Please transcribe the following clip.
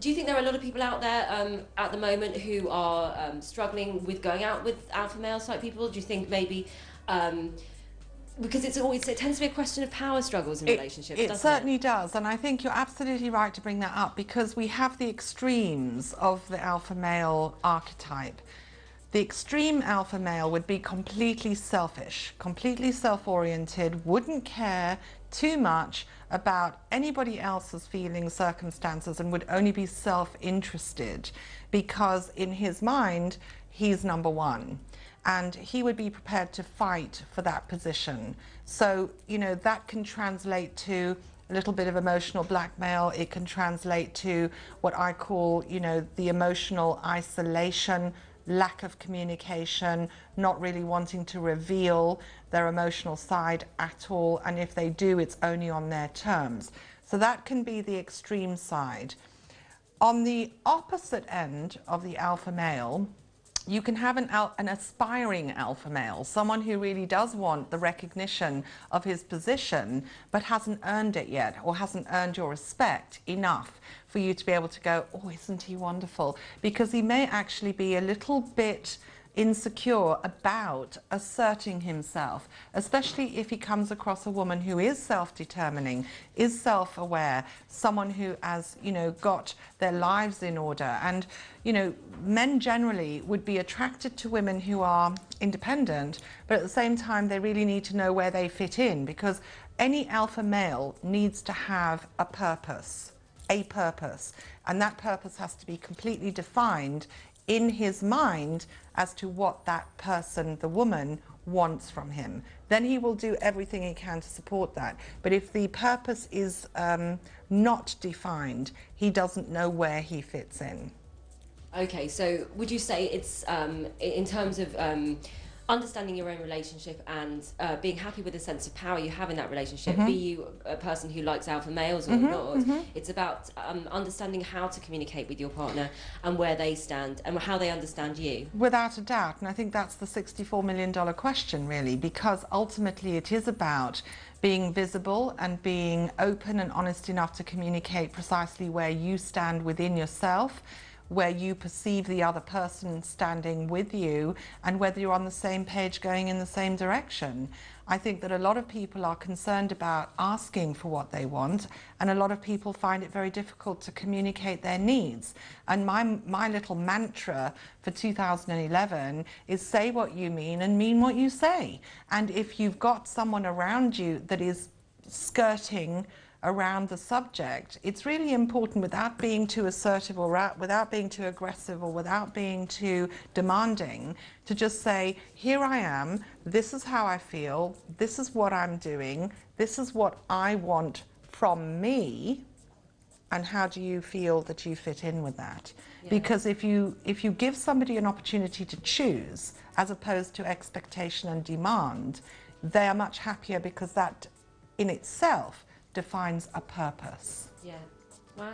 Do you think there are a lot of people out there at the moment who are struggling with going out with alpha male type people? Do you think maybe because it tends to be a question of power struggles in relationships, doesn't it? It certainly does, and I think you're absolutely right to bring that up, because we have the extremes of the alpha male archetype. The extreme alpha male would be completely selfish, completely self-oriented, wouldn't care too much about anybody else's feelings, circumstances, and would only be self-interested, because in his mind, he's number one. And he would be prepared to fight for that position. So, you know, that can translate to a little bit of emotional blackmail. It can translate to what I call, you know, the emotional isolation, lack of communication, not really wanting to reveal their emotional side at all. And if they do, it's only on their terms. So that can be the extreme side. On the opposite end of the alpha male, you can have an aspiring alpha male, someone who really does want the recognition of his position, but hasn't earned it yet, or hasn't earned your respect enough for you to be able to go, oh, isn't he wonderful? Because he may actually be a little bit insecure about asserting himself, especially if he comes across a woman who is self-determining, is self-aware, someone who has, you know, got their lives in order. And, you know, men generally would be attracted to women who are independent, but at the same time they really need to know where they fit in, because any alpha male needs to have a purpose, and that purpose has to be completely defined in his mind as to what that person, the woman, wants from him. Then he will do everything he can to support that. But if the purpose is not defined, he doesn't know where he fits in. Okay, so would you say it's in terms of understanding your own relationship and being happy with the sense of power you have in that relationship, be you a person who likes alpha males or not, it's about understanding how to communicate with your partner and where they stand and how they understand you? Without a doubt, and I think that's the $64 million question, really, because ultimately it is about being visible and being open and honest enough to communicate precisely where you stand within yourself, where you perceive the other person standing with you, and whether you're on the same page going in the same direction. I think that a lot of people are concerned about asking for what they want, and a lot of people find it very difficult to communicate their needs. And my little mantra for 2011 is say what you mean and mean what you say. And if you've got someone around you that is skirting around the subject, it's really important, without being too assertive or without being too aggressive or without being too demanding, to just say, here I am, this is how I feel, this is what I'm doing, this is what I want from me, and how do you feel that you fit in with that? Yeah. Because if you give somebody an opportunity to choose, as opposed to expectation and demand, they are much happier, because that in itself defines a purpose. Yeah. Wow.